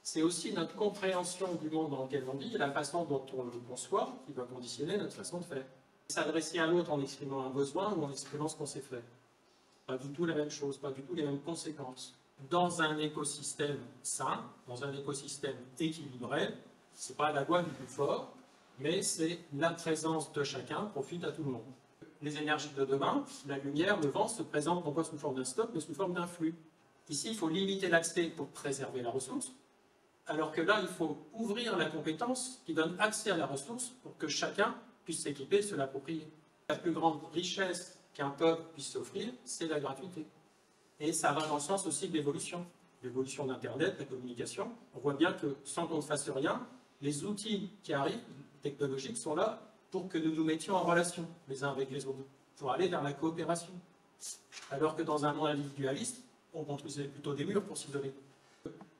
c'est aussi notre compréhension du monde dans lequel on vit et la façon dont on le conçoit qui va conditionner notre façon de faire. S'adresser à l'autre en exprimant un besoin ou en exprimant ce qu'on sait faire. Pas du tout la même chose, pas du tout les mêmes conséquences. Dans un écosystème sain, dans un écosystème équilibré, ce n'est pas la loi du plus fort, mais c'est la présence de chacun profite à tout le monde. Les énergies de demain, la lumière, le vent, se présentent non pas sous forme d'un stock, mais sous forme d'un flux. Ici, il faut limiter l'accès pour préserver la ressource, alors que là, il faut ouvrir la compétence qui donne accès à la ressource pour que chacun puisse s'équiper et se l'approprier. La plus grande richesse qu'un peuple puisse s'offrir, c'est la gratuité. Et ça va dans le sens aussi de l'évolution d'Internet, de la communication. On voit bien que sans qu'on ne fasse rien, les outils qui arrivent, technologiques, sont là pour que nous nous mettions en relation les uns avec les autres, pour aller vers la coopération. Alors que dans un monde individualiste, on construisait plutôt des murs pour s'isoler.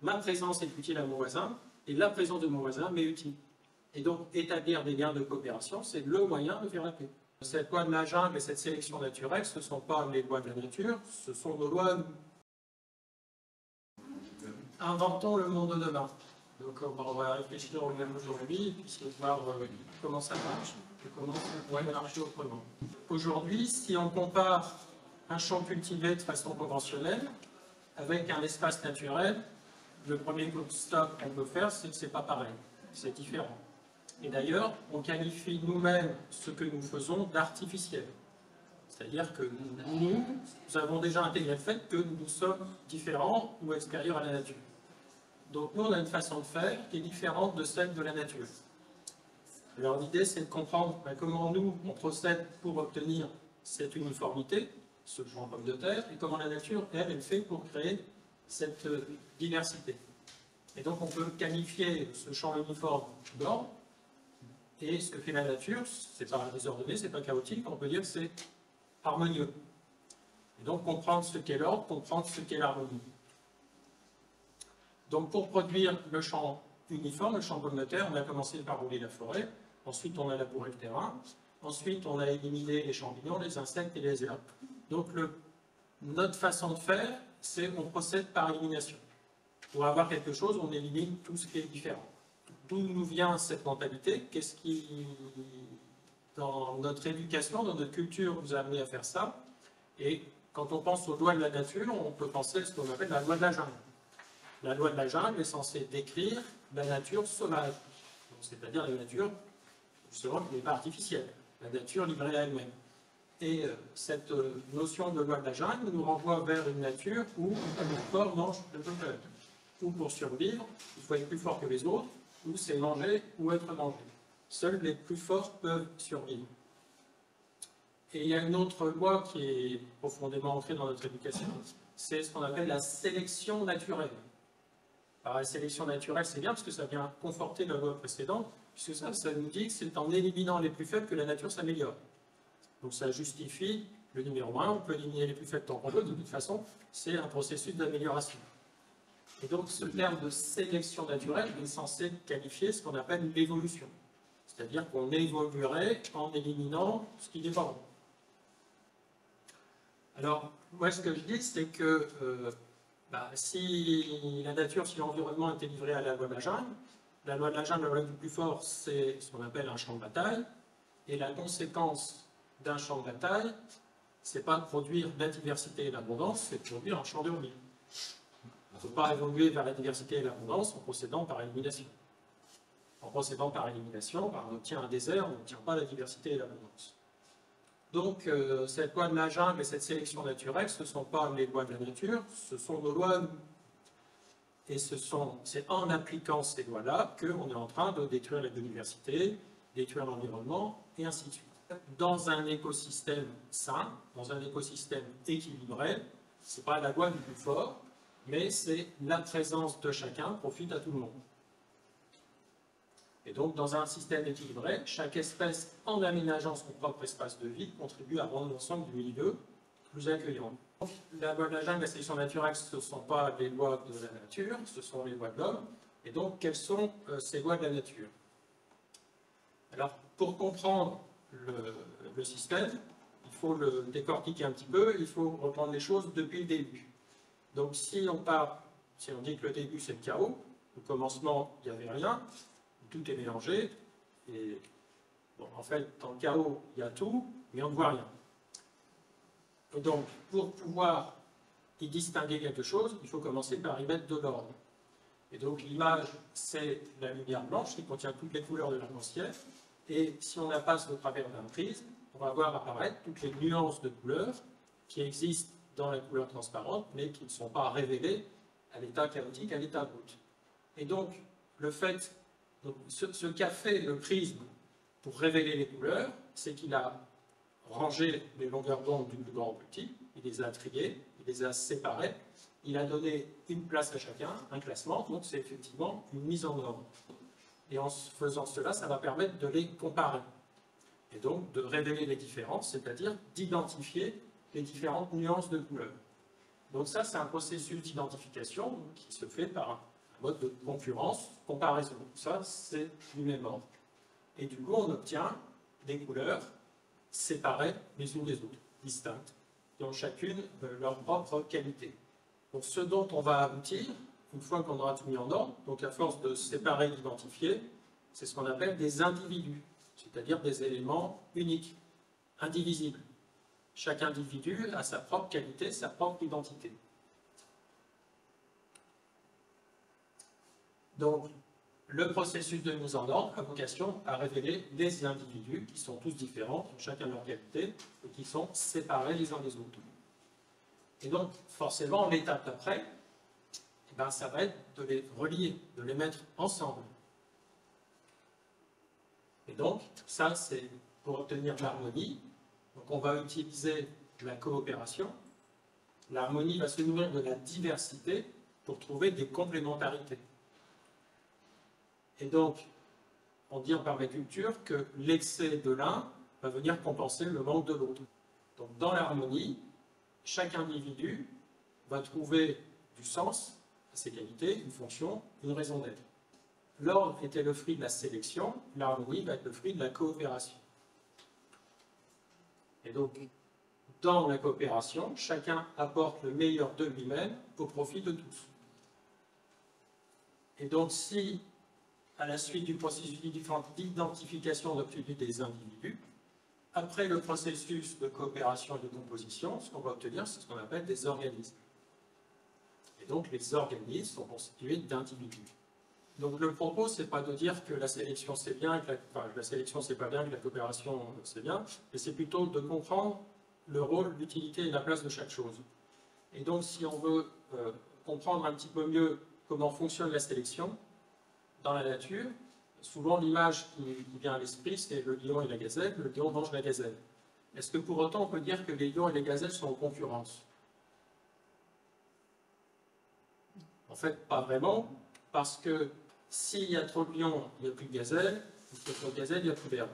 Ma présence est utile à mon voisin, et la présence de mon voisin m'est utile. Et donc, établir des liens de coopération, c'est le moyen de faire la paix. Cette loi de la jungle et cette sélection naturelle, ce ne sont pas les lois de la nature, ce sont nos lois. Inventons le monde de demain. Donc, on va réfléchir au même aujourd'hui, et puis voir comment ça marche, et comment ça pourrait marcher autrement. Aujourd'hui, si on compare un champ cultivé de façon conventionnelle avec un espace naturel, le premier constat qu'on peut faire, c'est que ce n'est pas pareil, c'est différent. Et d'ailleurs, on qualifie nous-mêmes ce que nous faisons d'artificiel. C'est-à-dire que nous avons déjà intégré le fait que nous sommes différents ou extérieurs à la nature. Donc nous, on a une façon de faire qui est différente de celle de la nature. Alors l'idée, c'est de comprendre comment nous, on procède pour obtenir cette uniformité, ce champ pomme de terre, et comment la nature, elle fait pour créer cette diversité. Et donc on peut qualifier ce champ uniforme d'ordre, et ce que fait la nature, c'est pas désordonné, c'est pas chaotique, on peut dire que c'est harmonieux. Et donc comprendre ce qu'est l'ordre, comprendre ce qu'est l'harmonie. Donc pour produire le champ uniforme, le champ pomme de terre, on a commencé par rouler la forêt, ensuite on a labouré le terrain, ensuite on a éliminé les champignons, les insectes et les herbes. Donc notre façon de faire, c'est qu'on procède par élimination. Pour avoir quelque chose, on élimine tout ce qui est différent. D'où nous vient cette mentalité? Qu'est-ce qui, dans notre éducation, dans notre culture, nous a amené à faire ça? Et quand on pense aux lois de la nature, on peut penser à ce qu'on appelle la loi de la jungle. La loi de la jungle est censée décrire la nature sauvage, c'est-à-dire la nature, justement, qui n'est pas artificielle, la nature livrée à elle-même. Et cette notion de loi de la jungle nous renvoie vers une nature où le corps mange le peuple. Où pour survivre, il faut être plus fort que les autres, ou c'est manger ou être mangé. Seuls les plus forts peuvent survivre. Et il y a une autre loi qui est profondément ancrée dans notre éducation, c'est ce qu'on appelle la sélection naturelle. Alors la sélection naturelle, c'est bien parce que ça vient conforter la loi précédente, puisque ça nous dit que c'est en éliminant les plus faibles que la nature s'améliore. Donc ça justifie le numéro 1, on peut éliminer les plus faibles tant qu'on veut, de toute façon, c'est un processus d'amélioration. Et donc ce terme de sélection naturelle est censé qualifier ce qu'on appelle l'évolution. C'est-à-dire qu'on évoluerait en éliminant ce qui n'est pas bon. Alors, moi ce que je dis, c'est que si la nature, si l'environnement était livré à la loi de la jungle, la loi du plus fort, c'est ce qu'on appelle un champ de bataille, et la conséquence d'un champ de bataille, c'est pas de produire la diversité et l'abondance, c'est de produire un champ de ruines. On ne peut pas évoluer vers la diversité et l'abondance en procédant par élimination. En procédant par élimination, on obtient un désert, on n'obtient pas la diversité et l'abondance. Donc, cette loi de la jungle et cette sélection naturelle, ce ne sont pas les lois de la nature, ce sont nos lois. Et c'est en appliquant ces lois-là qu'on est en train de détruire la biodiversité, détruire l'environnement, et ainsi de suite. Dans un écosystème sain, dans un écosystème équilibré, ce n'est pas la loi du plus fort, mais c'est la présence de chacun profite à tout le monde. Et donc, dans un système équilibré, chaque espèce, en aménageant son propre espace de vie, contribue à rendre l'ensemble du milieu plus accueillant. Donc, la loi de la jungle et la sélection naturelle, ce ne sont pas les lois de la nature, ce sont les lois de l'homme. Et donc, quelles sont ces lois de la nature? Alors, pour comprendre le système, il faut le décortiquer un petit peu, il faut reprendre les choses depuis le début. Donc, si on dit que le début, c'est le chaos, Au commencement, il n'y avait rien, tout est mélangé, et bon, en fait, dans le chaos, il y a tout, mais on ne voit rien. Et donc, pour pouvoir y distinguer quelque chose, il faut commencer par y mettre de l'ordre. Et donc, l'image, c'est la lumière blanche qui contient toutes les couleurs de l'arc-en-ciel, et si on la passe au travers d'un prisme, on va voir apparaître toutes les nuances de couleurs qui existent dans la couleur transparente, mais qui ne sont pas révélées à l'état chaotique, à l'état brut. Et donc, le fait, donc, ce qu'a fait le prisme pour révéler les couleurs, c'est qu'il a rangé les longueurs d'onde du plus grand au plus petit, il les a triées, il les a séparées, il a donné une place à chacun, un classement, donc c'est effectivement une mise en ordre. Et en faisant cela, ça va permettre de les comparer. Et donc de révéler les différences, c'est-à-dire d'identifier les différentes nuances de couleurs. Donc ça, c'est un processus d'identification qui se fait par un mode de concurrence, comparaison. Ça, c'est du même ordre. Et du coup, on obtient des couleurs séparées les unes des autres, distinctes, qui ont chacune leur propre qualité. Donc ce dont on va aboutir, une fois qu'on aura tout mis en ordre, donc à force de séparer et d'identifier, c'est ce qu'on appelle des individus, c'est-à-dire des éléments uniques, indivisibles. Chaque individu a sa propre qualité, sa propre identité. Donc, le processus de mise en ordre a vocation à révéler des individus qui sont tous différents, chacun leur qualité, et qui sont séparés les uns des autres. Et donc, forcément, l'étape d'après, ça va être de les relier, de les mettre ensemble. Et donc, ça, c'est pour obtenir l'harmonie. Donc, on va utiliser la coopération. L'harmonie va se nourrir de la diversité pour trouver des complémentarités. Et donc, on dit en permaculture que l'excès de l'un va venir compenser le manque de l'autre. Donc, dans l'harmonie, chaque individu va trouver du sens à ses qualités, une fonction, une raison d'être. L'ordre était le fruit de la sélection, l'harmonie va être le fruit de la coopération. Et donc, dans la coopération, chacun apporte le meilleur de lui-même au profit de tous. Et donc, si, à la suite du processus d'identification, on obtient des individus, après le processus de coopération et de composition, ce qu'on va obtenir, c'est ce qu'on appelle des organismes. Et donc, les organismes sont constitués d'individus. Donc, le propos, c'est pas de dire que la sélection c'est bien, que la sélection c'est pas bien, que la coopération c'est bien, mais c'est plutôt de comprendre le rôle, l'utilité et la place de chaque chose. Et donc, si on veut comprendre un petit peu mieux comment fonctionne la sélection dans la nature, souvent l'image qui vient à l'esprit, c'est le lion et la gazelle, le lion mange la gazelle. Est-ce que pour autant on peut dire que les lions et les gazelles sont en concurrence? En fait, pas vraiment, parce que s'il y a trop de lions, il n'y a plus de gazelles, s'il y a trop de gazelles, il n'y a plus d'herbe.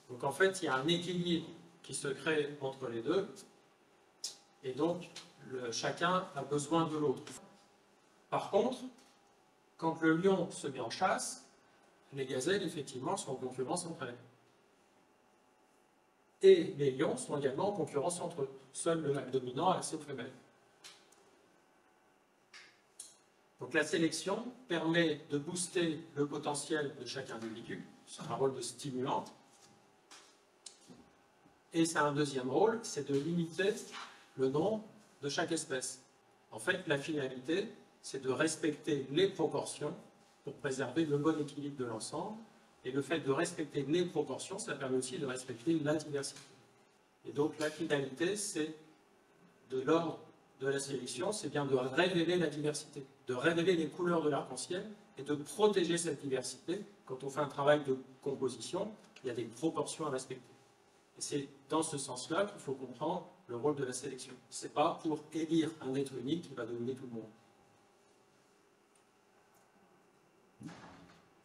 Donc en fait, il y a un équilibre qui se crée entre les deux, et donc chacun a besoin de l'autre. Par contre, quand le lion se met en chasse, les gazelles, effectivement, sont en concurrence entre elles. Et les lions sont également en concurrence entre eux. Seul le mâle dominant a accès aux femelles. Donc la sélection permet de booster le potentiel de chaque individu. C'est un rôle de stimulant. Et c'est un deuxième rôle, c'est de limiter le nombre de chaque espèce. En fait, la finalité, c'est de respecter les proportions pour préserver le bon équilibre de l'ensemble. Et le fait de respecter les proportions, ça permet aussi de respecter la diversité. Et donc la finalité, c'est de l'ordre de la sélection, c'est bien de révéler la diversité, de révéler les couleurs de l'arc-en-ciel et de protéger cette diversité. Quand on fait un travail de composition, il y a des proportions à respecter. Et c'est dans ce sens-là qu'il faut comprendre le rôle de la sélection. Ce n'est pas pour élire un être unique qui va dominer tout le monde.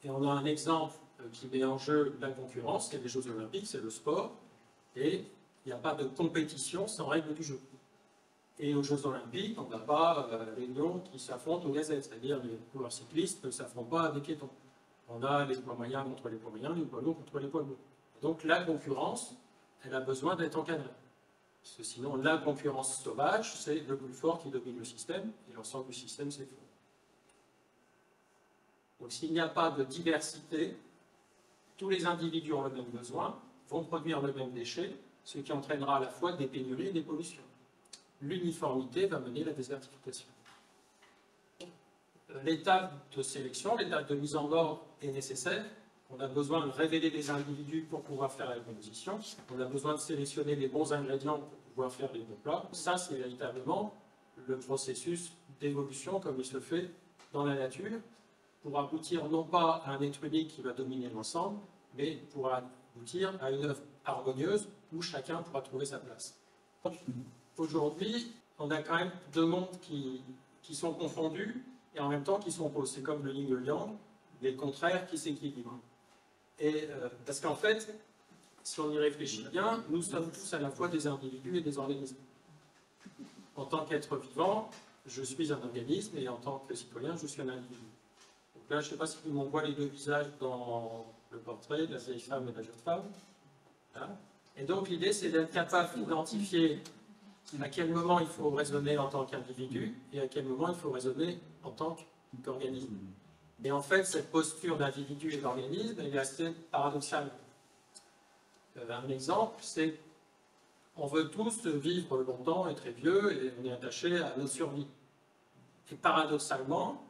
Et on a un exemple qui met en jeu la concurrence, c'est les Jeux Olympiques, c'est le sport, et il n'y a pas de compétition sans règle du jeu. Et aux Jeux Olympiques, on n'a pas les lions qui s'affrontent aux gazelles, c'est-à-dire les coureurs cyclistes ne s'affrontent pas avec les piétons. On a les poids moyens contre les poids moyens, les poids lourds contre les poids lourds. Donc la concurrence, elle a besoin d'être encadrée. Parce que sinon, la concurrence sauvage, c'est le plus fort qui domine le système, et l'ensemble du système s'effondre. Donc s'il n'y a pas de diversité, tous les individus ont le même besoin, vont produire le même déchet, ce qui entraînera à la fois des pénuries et des pollutions. L'uniformité va mener à la désertification. L'étape de sélection, l'étape de mise en ordre est nécessaire. On a besoin de révéler les individus pour pouvoir faire la composition. On a besoin de sélectionner les bons ingrédients pour pouvoir faire les bons plats. Ça, c'est véritablement le processus d'évolution comme il se fait dans la nature, pour aboutir non pas à un être unique qui va dominer l'ensemble, mais pour aboutir à une œuvre harmonieuse où chacun pourra trouver sa place. Aujourd'hui, on a quand même deux mondes qui sont confondus et en même temps qui sont opposés. C'est comme le yin et le yang, les contraires qui s'équilibrent. Et parce qu'en fait, si on y réfléchit bien, nous sommes tous à la fois des individus et des organismes. En tant qu'être vivant, je suis un organisme et en tant que citoyen, je suis un individu. Donc là, je ne sais pas si tout le monde voit les deux visages dans le portrait de la vieille femme et de la jeune femme. Voilà. Et donc l'idée, c'est d'être capable d'identifier à quel moment il faut raisonner en tant qu'individu et à quel moment il faut raisonner en tant qu'organisme. Et en fait, cette posture d'individu et d'organisme, elle est assez paradoxale. Un exemple, c'est qu'on veut tous vivre longtemps et très vieux et on est attaché à notre survie. Et paradoxalement,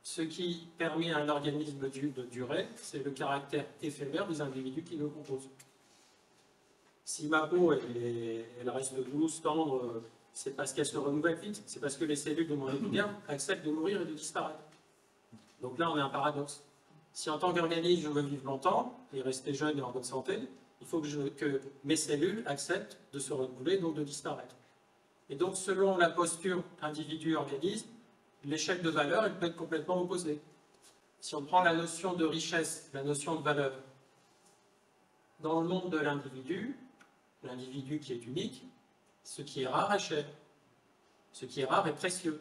ce qui permet à un organisme de durer, c'est le caractère éphémère des individus qui le composent. Si ma peau elle reste douce, tendre, c'est parce qu'elle se renouvelle vite, c'est parce que les cellules de mon épiderme acceptent de mourir et de disparaître. Donc là, on a un paradoxe. Si en tant qu'organisme, je veux vivre longtemps et rester jeune et en bonne santé, il faut que mes cellules acceptent de se renouveler, donc de disparaître. Et donc, selon la posture individu-organisme, l'échelle de valeur, elle peut être complètement opposée. Si on prend la notion de richesse, la notion de valeur, dans le monde de l'individu qui est unique, ce qui est rare est cher. Ce qui est rare est précieux.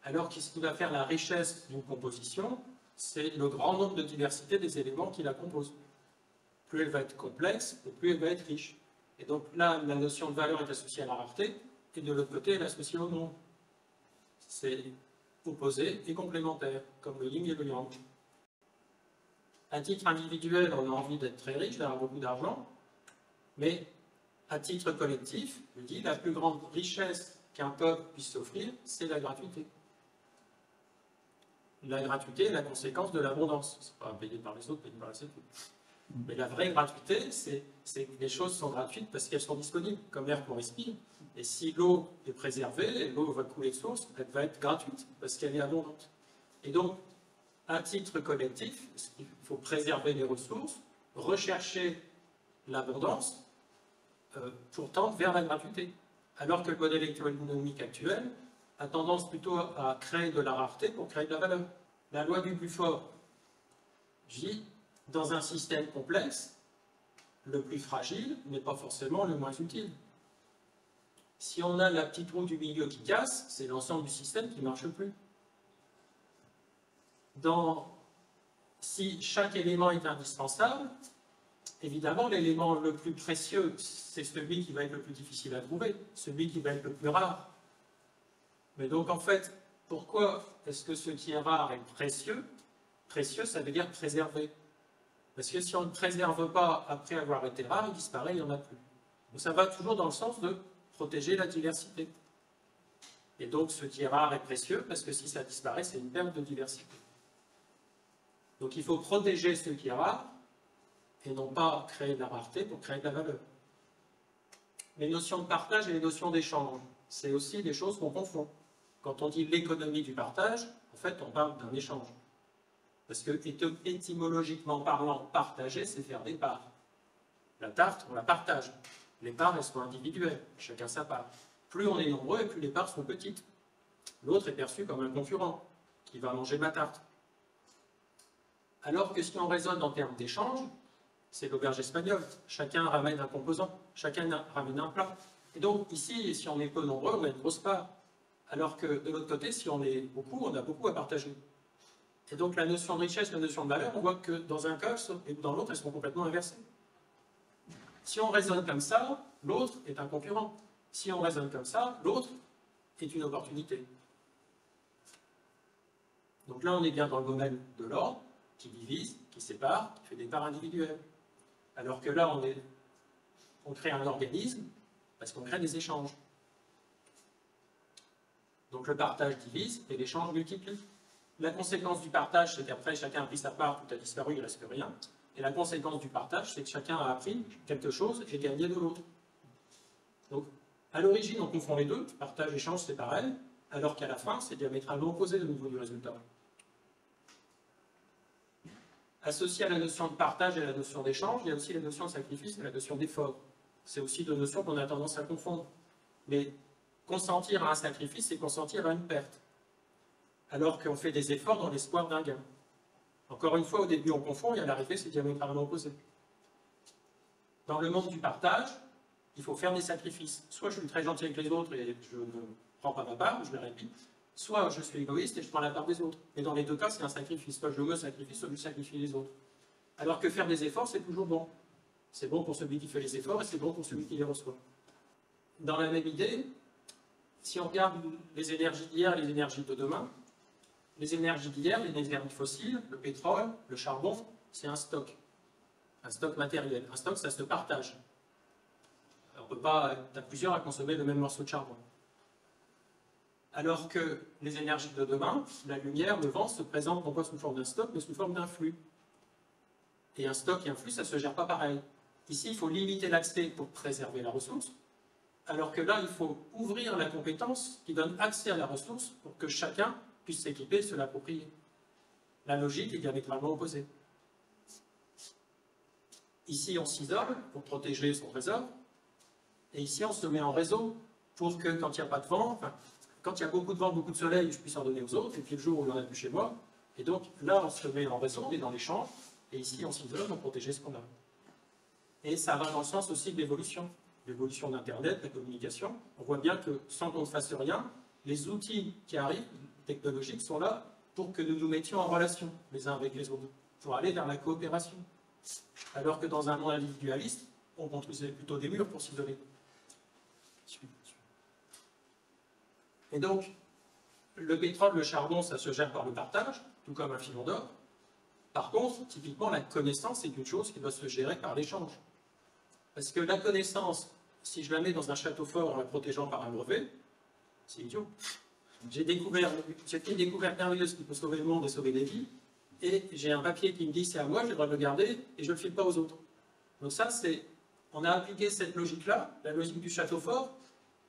Alors que ce qui va faire la richesse d'une composition, c'est le grand nombre de diversité des éléments qui la composent. Plus elle va être complexe, et plus elle va être riche. Et donc là, la notion de valeur est associée à la rareté, et de l'autre côté, elle est associée au nombre. C'est opposé et complémentaire, comme le yin et le yang. À titre individuel, on a envie d'être très riche, d'avoir beaucoup d'argent, mais à titre collectif, je dis, la plus grande richesse qu'un peuple puisse s'offrir, c'est la gratuité. La gratuité est la conséquence de l'abondance. Ce n'est pas payé par les autres, payé par la sécu. Mais la vraie gratuité, c'est que les choses sont gratuites parce qu'elles sont disponibles, comme l'air qu'on respire. Et si l'eau est préservée, l'eau va couler de source, elle va être gratuite parce qu'elle est abondante. Et donc, à titre collectif, il faut préserver les ressources, rechercher l'abondance pour tendre vers la gratuité. Alors que le modèle économique actuel a tendance plutôt à créer de la rareté pour créer de la valeur. La loi du plus fort, dans un système complexe, le plus fragile n'est pas forcément le moins utile. Si on a la petite roue du milieu qui casse, c'est l'ensemble du système qui ne marche plus. Si chaque élément est indispensable, évidemment, l'élément le plus précieux, c'est celui qui va être le plus difficile à trouver, celui qui va être le plus rare. Mais donc, en fait, pourquoi est-ce que ce qui est rare est précieux? Précieux, ça veut dire préservé. Parce que si on ne préserve pas après avoir été rare, il disparaît, il n'y en a plus. Donc ça va toujours dans le sens de protéger la diversité. Et donc, ce qui est rare est précieux, parce que si ça disparaît, c'est une perte de diversité. Donc, il faut protéger ce qui est rare, et non pas créer de la rareté pour créer de la valeur. Les notions de partage et les notions d'échange, c'est aussi des choses qu'on confond. Quand on dit l'économie du partage, en fait, on parle d'un échange. Parce que, étymologiquement parlant, partager, c'est faire des parts. La tarte, on la partage. Les parts, elles sont individuelles, chacun sa part. Plus on est nombreux, et plus les parts sont petites. L'autre est perçu comme un concurrent, qui va manger ma tarte. Alors que si on raisonne en termes d'échange, c'est l'auberge espagnole. Chacun ramène un composant, chacun ramène un plat. Et donc, ici, si on est peu nombreux, on a une grosse part. Alors que, de l'autre côté, si on est beaucoup, on a beaucoup à partager. Et donc, la notion de richesse, la notion de valeur, on voit que dans un cas et dans l'autre, elles sont complètement inversées. Si on raisonne comme ça, l'autre est un concurrent. Si on raisonne comme ça, l'autre est une opportunité. Donc là, on est bien dans le domaine de l'ordre, qui divise, qui sépare, qui fait des parts individuelles. Alors que là, on crée un organisme parce qu'on crée des échanges. Donc le partage divise et l'échange multiplie. La conséquence du partage, c'est qu'après, chacun a pris sa part, tout a disparu, il ne reste plus rien. Et la conséquence du partage, c'est que chacun a appris quelque chose et gagné de l'autre. Donc, à l'origine, on confond les deux, partage, échange, c'est pareil, alors qu'à la fin, c'est diamétralement opposé au niveau du résultat. Associé à la notion de partage et à la notion d'échange, il y a aussi la notion de sacrifice et la notion d'effort. C'est aussi deux notions qu'on a tendance à confondre. Mais consentir à un sacrifice, c'est consentir à une perte. Alors qu'on fait des efforts dans l'espoir d'un gain. Encore une fois, au début, on confond, et à l'arrivée, c'est diamétralement opposé. Dans le monde du partage, il faut faire des sacrifices. Soit je suis très gentil avec les autres et je ne prends pas ma part, je les réduis. Soit je suis égoïste et je prends la part des autres. Mais dans les deux cas, c'est un sacrifice. Soit je me sacrifie, soit je sacrifie les autres. Alors que faire des efforts, c'est toujours bon. C'est bon pour celui qui fait les efforts et c'est bon pour celui qui les reçoit. Dans la même idée, si on regarde les énergies d'hier et les énergies de demain, les énergies d'hier, les énergies fossiles, le pétrole, le charbon, c'est un stock matériel. Un stock, ça se partage. On ne peut pas être plusieurs à consommer le même morceau de charbon. Alors que les énergies de demain, la lumière, le vent, se présentent non pas sous forme d'un stock, mais sous forme d'un flux. Et un stock et un flux, ça ne se gère pas pareil. Ici, il faut limiter l'accès pour préserver la ressource, alors que là, il faut ouvrir la compétence qui donne accès à la ressource pour que chacun puisse s'équiper et se l'approprier. La logique est diamétralement opposée. Ici, on s'isole pour protéger son trésor, et ici, on se met en réseau pour que, quand il n'y a pas de vent, enfin, quand il y a beaucoup de vent, beaucoup de soleil, je puisse en donner aux autres, et puis le jour où il n'y en a plus chez moi, et donc là, on se met en réseau, on est dans les champs, et ici, on s'isole pour protéger ce qu'on a. Et ça va dans le sens aussi de l'évolution d'Internet, de la communication. On voit bien que, sans qu'on ne fasse rien, les outils qui arrivent, technologiques, sont là pour que nous nous mettions en relation les uns avec les autres, pour aller vers la coopération. Alors que dans un monde individualiste, on construisait plutôt des murs pour s'isoler. Et donc, le pétrole, le charbon, ça se gère par le partage, tout comme un filon d'or. Par contre, typiquement, la connaissance est une chose qui doit se gérer par l'échange. Parce que la connaissance, si je la mets dans un château fort en la protégeant par un brevet, c'est idiot. J'ai fait une découverte merveilleuse qui peut sauver le monde et sauver des vies, et j'ai un papier qui me dit c'est à moi, j'ai le droit de le garder, et je ne le file pas aux autres. Donc ça, on a appliqué cette logique-là, la logique du château fort,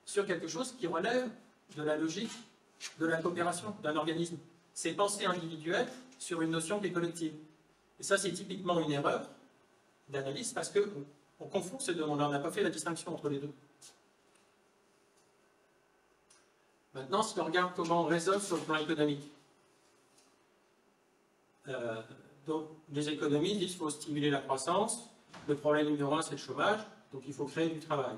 sur quelque chose qui relève de la logique de la coopération d'un organisme. C'est penser individuel sur une notion qui est collective. Et ça, c'est typiquement une erreur d'analyse parce qu'on confond ces deux mondes-là, on n'a pas fait la distinction entre les deux. Maintenant, si on regarde comment on raisonne sur le plan économique. Donc, les économistes disent qu'il faut stimuler la croissance. Le problème numéro 1, c'est le chômage. Donc, il faut créer du travail.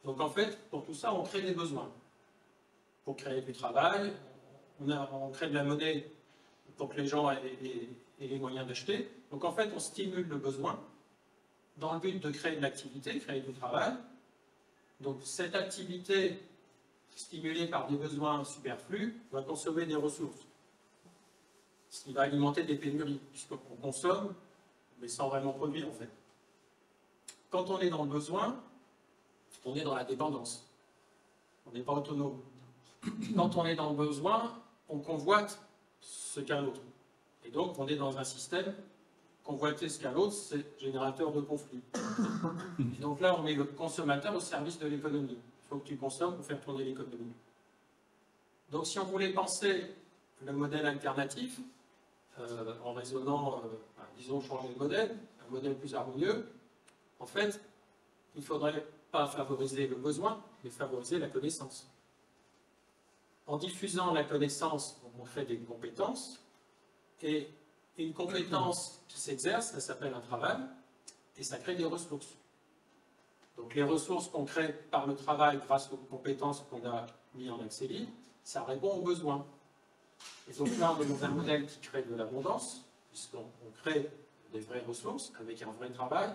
Donc, en fait, pour tout ça, on crée des besoins. Pour créer du travail, on crée de la monnaie pour que les gens aient les moyens d'acheter. Donc, en fait, on stimule le besoin dans le but de créer de l'activité, créer du travail. Donc, cette activité stimulée par des besoins superflus va consommer des ressources. Ce qui va alimenter des pénuries, puisqu'on consomme, mais sans vraiment produire, en fait. Quand on est dans le besoin, on est dans la dépendance. On n'est pas autonome. Quand on est dans le besoin, on convoite ce qu'a l'autre. Et donc, on est dans un système, convoiter ce qu'a l'autre, c'est générateur de conflits. Et donc là, on met le consommateur au service de l'économie. Il faut que tu consommes pour faire tourner l'économie. Donc, si on voulait penser le modèle alternatif, en raisonnant, disons, changer de modèle, un modèle plus harmonieux, en fait, il ne faudrait pas favoriser le besoin, mais favoriser la connaissance. En diffusant la connaissance, on crée des compétences, et une compétence qui s'exerce, ça s'appelle un travail, et ça crée des ressources. Donc les ressources qu'on crée par le travail grâce aux compétences qu'on a mis en accès libre, ça répond aux besoins. Et donc là, on est dans un modèle qui crée de l'abondance, puisqu'on crée des vraies ressources avec un vrai travail.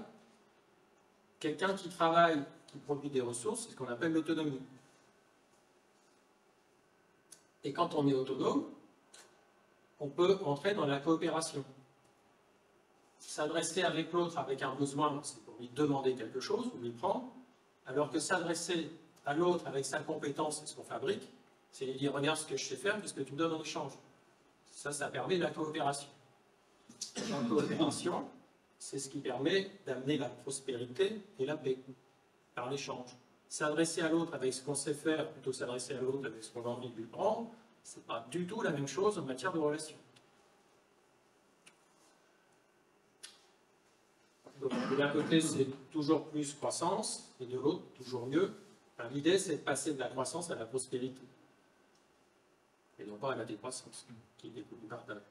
Quelqu'un qui travaille, qui produit des ressources, c'est ce qu'on appelle''autonomie''. Et quand on est autonome, on peut entrer dans la coopération. S'adresser avec l'autre avec un besoin, c'est pour lui demander quelque chose, ou lui prendre, alors que s'adresser à l'autre avec sa compétence, c'est ce qu'on fabrique, c'est lui dire regarde ce que je sais faire, qu'est-ce que tu me donnes en échange. Ça permet la coopération. La coopération, c'est ce qui permet d'amener la prospérité et la paix par l'échange. S'adresser à l'autre avec ce qu'on sait faire, plutôt s'adresser à l'autre avec ce qu'on a envie de lui prendre, ce n'est pas du tout la même chose en matière de relation. Donc, de l'un côté, c'est toujours plus croissance, et de l'autre, toujours mieux. Enfin, l'idée, c'est de passer de la croissance à la prospérité. Et non pas à la décroissance, qui découle du partage.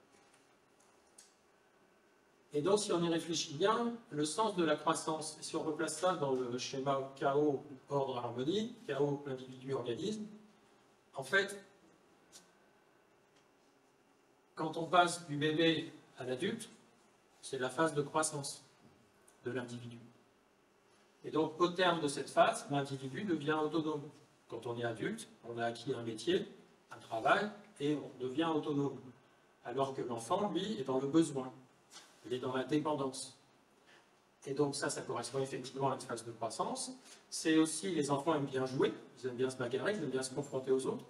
Et donc, si on y réfléchit bien, le sens de la croissance, si on replace ça dans le schéma chaos, ordre, harmonie, chaos, individu, organisme, en fait, quand on passe du bébé à l'adulte, c'est la phase de croissance de l'individu. Et donc, au terme de cette phase, l'individu devient autonome. Quand on est adulte, on a acquis un métier, un travail, et on devient autonome. Alors que l'enfant, lui, est dans le besoin. Il est dans la dépendance. Et donc ça correspond effectivement à une phase de croissance. C'est aussi, les enfants aiment bien jouer, ils aiment bien se bagarrer, ils aiment bien se confronter aux autres.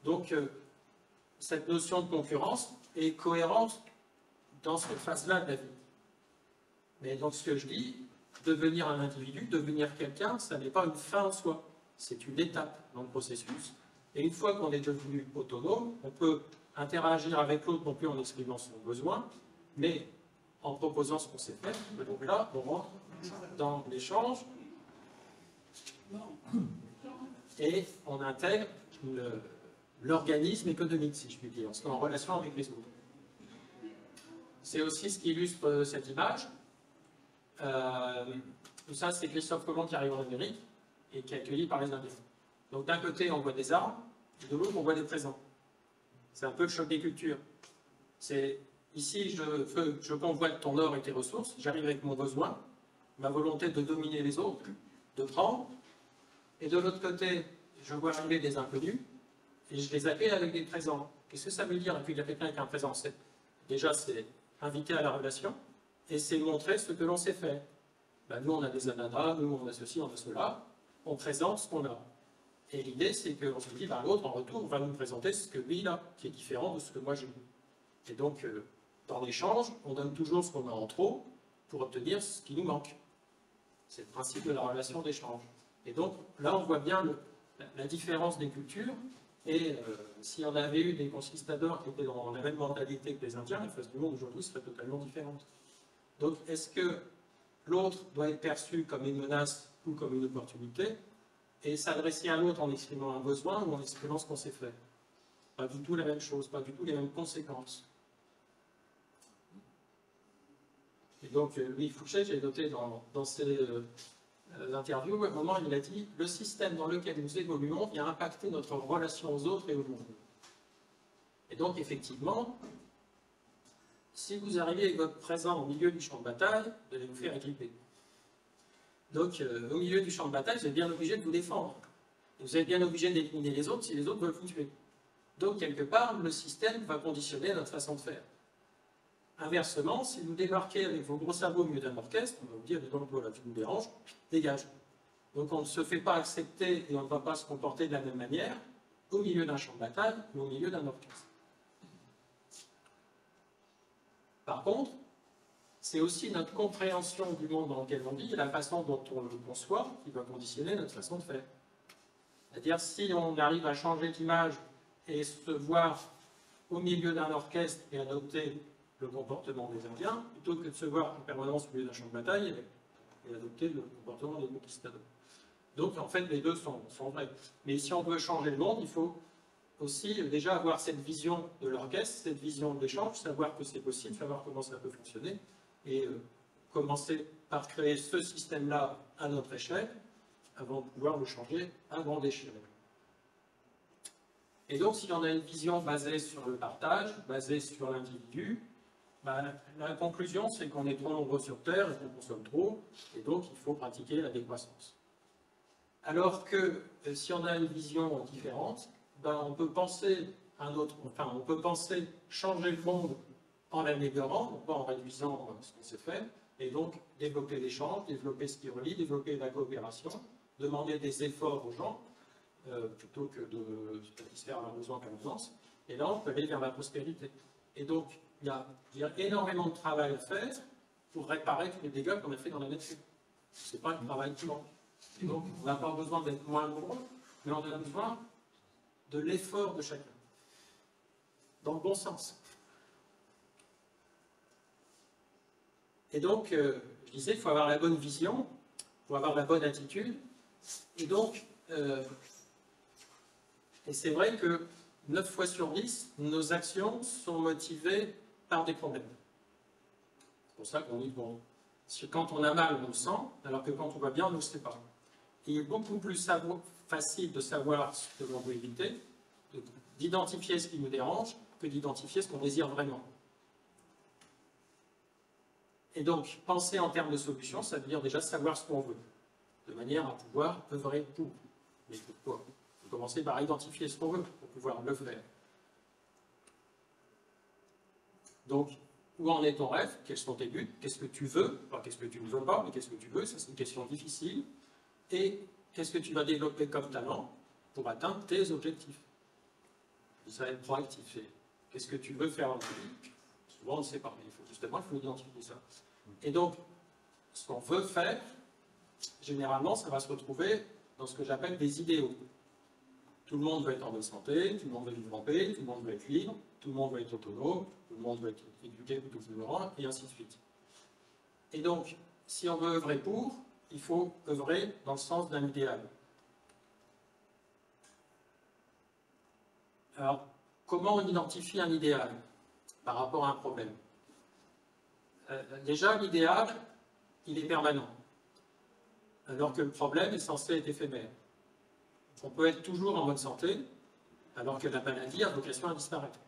Donc, cette notion de concurrence est cohérente dans cette phase-là de la vie. Mais donc ce que je dis, devenir un individu, devenir quelqu'un, ça n'est pas une fin en soi, c'est une étape dans le processus. Et une fois qu'on est devenu autonome, on peut interagir avec l'autre non plus en exprimant son besoin, mais en proposant ce qu'on sait faire. Et donc là, on rentre dans l'échange et on intègre l'organisme économique, si je puis dire, en relation avec les autres. C'est aussi ce qui illustre cette image. Tout ça, c'est Christophe Colomb qui arrive en Amérique et qui est accueilli par les Indiens. Donc d'un côté, on voit des armes, et de l'autre, on voit des présents. C'est un peu le choc des cultures. C'est ici, je convoite ton or et tes ressources, j'arrive avec mon besoin, ma volonté de dominer les autres, de prendre, et de l'autre côté, je vois arriver des inconnus, et je les accueille avec des présents. Qu'est-ce que ça veut dire accueillir quelqu'un avec un présent? Déjà, c'est inviter à la relation, et c'est montrer ce que l'on sait faire. Ben, nous, on a des ananas, nous, on a ceci, on a cela, on présente ce qu'on a. Et l'idée, c'est qu'on se dit, ben, l'autre, en retour, va nous présenter ce que lui, il a, qui est différent de ce que moi, j'ai. Et donc, dans l'échange, on donne toujours ce qu'on a en trop pour obtenir ce qui nous manque. C'est le principe de la relation d'échange. Et donc, là, on voit bien la différence des cultures. Et si on avait eu des conquistadors qui étaient dans la même mentalité que les Indiens, la face du monde aujourd'hui serait totalement différente. Donc, est-ce que l'autre doit être perçu comme une menace ou comme une opportunité, et s'adresser à l'autre en exprimant un besoin ou en exprimant ce qu'on sait faire? Pas du tout la même chose, pas du tout les mêmes conséquences. Et donc, Louis Fouché, j'ai noté dans ses interviews, à un moment, il a dit « Le système dans lequel nous évoluons vient impacter notre relation aux autres et au monde. » Et donc, effectivement, si vous arrivez avec votre présent au milieu du champ de bataille, vous allez vous faire agripper. Donc, au milieu du champ de bataille, vous êtes bien obligé de vous défendre. Et vous êtes bien obligé d'éliminer les autres si les autres veulent vous tuer. Donc, quelque part, le système va conditionner notre façon de faire. Inversement, si vous débarquez avec vos gros sabots au milieu d'un orchestre, on va vous dire, donc voilà, tu nous déranges, dégage. Donc, on ne se fait pas accepter et on ne va pas se comporter de la même manière au milieu d'un champ de bataille ou au milieu d'un orchestre. Par contre, c'est aussi notre compréhension du monde dans lequel on vit et la façon dont on le conçoit qui va conditionner notre façon de faire. C'est-à-dire, si on arrive à changer d'image et se voir au milieu d'un orchestre et adopter le comportement des Indiens, plutôt que de se voir en permanence au milieu d'un champ de bataille et adopter le comportement des conquistadors. Donc, en fait, les deux sont vrais. Mais si on veut changer le monde, il faut aussi déjà avoir cette vision de l'orchestre, cette vision de l'échange, savoir que c'est possible, savoir comment ça peut fonctionner, et commencer par créer ce système-là à notre échelle, avant de pouvoir le changer à grande échelle. Et donc, si on a une vision basée sur le partage, basée sur l'individu, ben, la conclusion, c'est qu'on est trop nombreux sur Terre et qu'on consomme trop, et donc il faut pratiquer la décroissance. Alors que si on a une vision différente, ben, on peut penser enfin, on peut penser changer le monde en l'améliorant, non pas en réduisant ce qu'on sait faire, et donc développer l'échange, développer ce qui relie, développer la coopération, demander des efforts aux gens, plutôt que de satisfaire leurs besoins comme avance. Et là, on peut aller vers la prospérité. Et donc, il y a énormément de travail à faire pour réparer tous les dégâts qu'on a fait dans la nature. Ce n'est pas un travail qui manque. Et donc, on n'a pas besoin d'être moins nombreux, mais on a besoin de l'effort de chacun. Dans le bon sens. Et donc, je disais, il faut avoir la bonne vision, il faut avoir la bonne attitude. Et donc, et c'est vrai que 9 fois sur 10, nos actions sont motivées par des problèmes. C'est pour ça qu'on dit, bon, quand on a mal, on le sent, alors que quand on va bien, on ne le sait pas. Il est beaucoup plus facile de savoir ce que l'on veut éviter, d'identifier ce qui nous dérange, que d'identifier ce qu'on désire vraiment. Et donc, penser en termes de solutions, ça veut dire déjà savoir ce qu'on veut, de manière à pouvoir œuvrer pour. Mais pourquoi ? Il faut commencer par identifier ce qu'on veut pour pouvoir le faire. Donc, où en est ton rêve? Quels sont tes buts? Qu'est-ce que tu veux? Pas qu'est-ce que tu ne veux pas, mais qu'est-ce que tu veux? Ça, c'est une question difficile. Et qu'est-ce que tu vas développer comme talent pour atteindre tes objectifs? Ça va être proactif. Qu'est-ce que tu veux faire en vie? Souvent, on ne sait pas, mais il faut identifier ça. Et donc, ce qu'on veut faire, généralement, ça va se retrouver dans ce que j'appelle des idéaux. Tout le monde veut être en bonne santé, tout le monde veut vivre en paix, tout le monde veut être libre, tout le monde veut être autonome, tout le monde veut être éduqué plutôt que ignorant, et ainsi de suite. Et donc, si on veut œuvrer pour, il faut œuvrer dans le sens d'un idéal. Alors, comment on identifie un idéal par rapport à un problème? Déjà, l'idéal, il est permanent, alors que le problème est censé être éphémère. On peut être toujours en bonne santé, alors que la maladie a vocation à disparaître.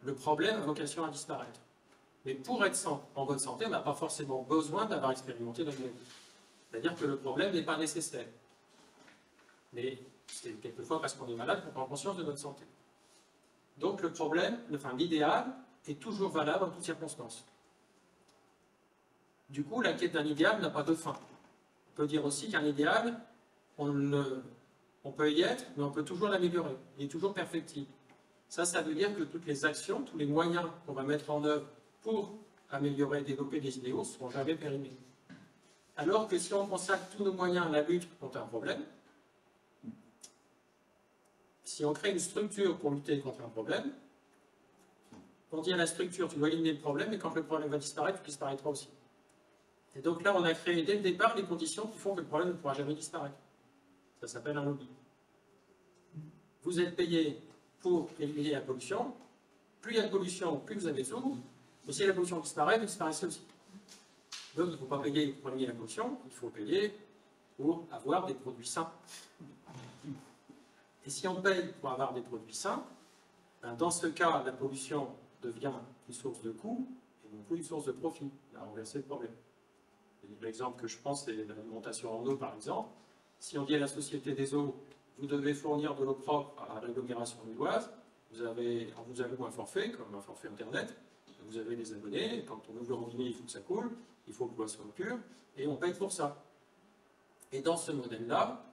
Le problème a vocation à disparaître. Mais pour être en bonne santé, on n'a pas forcément besoin d'avoir expérimenté la maladie. C'est-à-dire que le problème n'est pas nécessaire. Mais c'est quelquefois parce qu'on est malade qu'on prend conscience de notre santé. Donc le problème, enfin l'idéal, est toujours valable en toutes circonstances. Du coup, la quête d'un idéal n'a pas de fin. On peut dire aussi qu'un idéal, on peut y être, mais on peut toujours l'améliorer. Il est toujours perfectible. Ça veut dire que toutes les actions, tous les moyens qu'on va mettre en œuvre pour améliorer et développer des idéaux ne seront jamais périmés. Alors que si on consacre tous nos moyens à la lutte contre un problème, si on crée une structure pour lutter contre un problème, on dit à la structure, tu dois éliminer le problème, et quand le problème va disparaître, tu disparaîtras aussi. Et donc là, on a créé dès le départ les conditions qui font que le problème ne pourra jamais disparaître. Ça s'appelle un lobby. Vous êtes payé pour éliminer la pollution. Plus il y a de pollution, plus vous avez de sous. Mais si la pollution disparaît, vous disparaissez aussi. Donc il ne faut pas payer pour éliminer la pollution, il faut payer pour avoir des produits sains. Et si on paye pour avoir des produits sains, dans ce cas, la pollution devient une source de coût et non plus une source de profit. Là, on renverser le problème. L'exemple que je pense, c'est l'alimentation en eau, par exemple. Si on dit à la Société des eaux, vous devez fournir de l'eau propre à l'agglomération lilloise, vous avez un forfait, comme un forfait Internet, vous avez des abonnés, quand on ouvre le robinet, il faut que ça coule, il faut que l'eau soit pure, et on paye pour ça. Et dans ce modèle-là,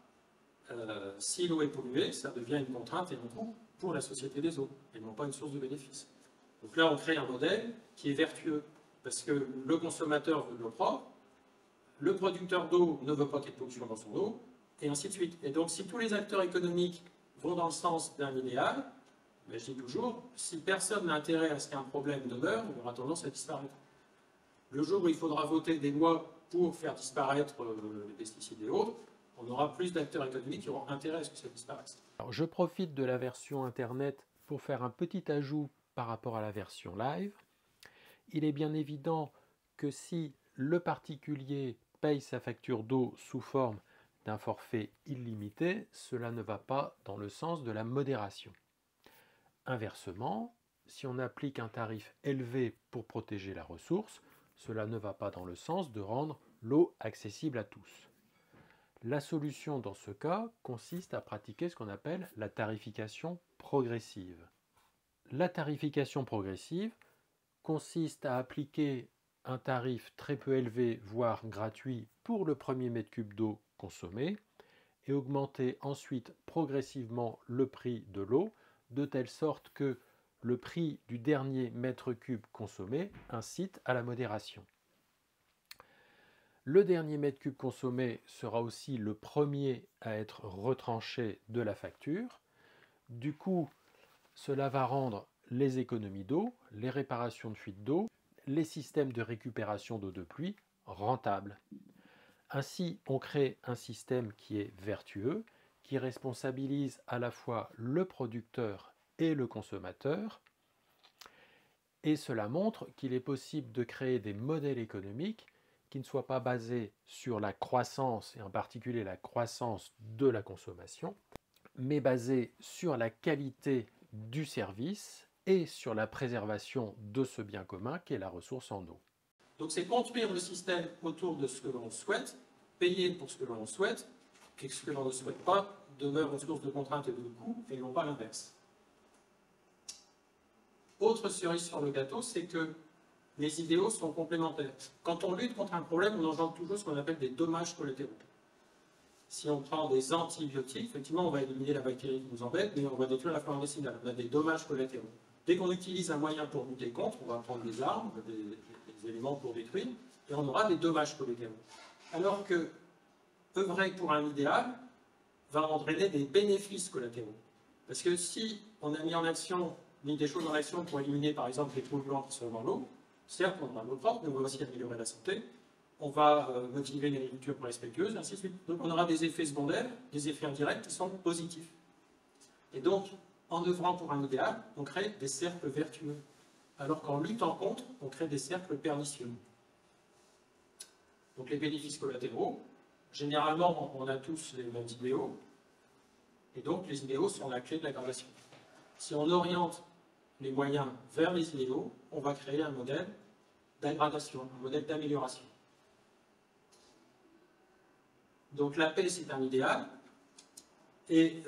si l'eau est polluée, ça devient une contrainte et un coût pour la Société des eaux, et non pas une source de bénéfice. Donc là, on crée un modèle qui est vertueux, parce que le consommateur veut de l'eau propre, le producteur d'eau ne veut pas qu'il y ait de pollution dans son eau, et ainsi de suite. Et donc, si tous les acteurs économiques vont dans le sens d'un idéal, ben, je dis toujours, si personne n'a intérêt à ce qu'un problème demeure, il aura tendance à disparaître. Le jour où il faudra voter des lois pour faire disparaître les pesticides et autres, on aura plus d'acteurs économiques qui auront intérêt à ce que ça disparaisse. Alors, je profite de la version Internet pour faire un petit ajout par rapport à la version live. Il est bien évident que si le particulier paye sa facture d'eau sous forme d'un forfait illimité, cela ne va pas dans le sens de la modération. Inversement, si on applique un tarif élevé pour protéger la ressource, cela ne va pas dans le sens de rendre l'eau accessible à tous. La solution dans ce cas consiste à pratiquer ce qu'on appelle la tarification progressive. La tarification progressive consiste à appliquer un tarif très peu élevé, voire gratuit, pour le premier mètre cube d'eau consommé, et augmenter ensuite progressivement le prix de l'eau, de telle sorte que le prix du dernier mètre cube consommé incite à la modération. Le dernier mètre cube consommé sera aussi le premier à être retranché de la facture. Du coup, cela va rendre les économies d'eau, les réparations de fuite d'eau, les systèmes de récupération d'eau de pluie rentables. Ainsi, on crée un système qui est vertueux, qui responsabilise à la fois le producteur et le consommateur, et cela montre qu'il est possible de créer des modèles économiques qui ne soient pas basés sur la croissance, et en particulier la croissance de la consommation, mais basés sur la qualité du service et sur la préservation de ce bien commun qu'est la ressource en eau. Donc c'est construire le système autour de ce que l'on souhaite, payer pour ce que l'on souhaite, et ce que l'on ne souhaite pas demeure une source de contraintes et de coûts, et non pas l'inverse. Autre cerise sur le gâteau, c'est que les idéaux sont complémentaires. Quand on lutte contre un problème, on engendre toujours ce qu'on appelle des dommages collatéraux. Si on prend des antibiotiques, effectivement, on va éliminer la bactérie qui nous embête, mais on va détruire la flore intestinale. On a des dommages collatéraux. Dès qu'on utilise un moyen pour lutter contre, on va prendre des armes, des éléments pour détruire, et on aura des dommages collatéraux. Alors que œuvrer pour un idéal va entraîner des bénéfices collatéraux. Parce que si on a mis des choses en action pour éliminer, par exemple, les polluants qui sont dans l'eau, certes, on aura l'eau propre, mais on va aussi améliorer la santé. On va motiver une agriculture plus respectueuse, ainsi de suite. Donc on aura des effets secondaires, des effets indirects qui sont positifs. Et donc, en œuvrant pour un idéal, on crée des cercles vertueux. Alors qu'en luttant contre, on crée des cercles pernicieux. Donc les bénéfices collatéraux, généralement, on a tous les mêmes idéaux. Et donc les idéaux sont la clé de la gradation. Si on oriente les moyens vers les idéaux, on va créer un modèle d'aggradation, un modèle d'amélioration. Donc la paix, c'est un idéal. Et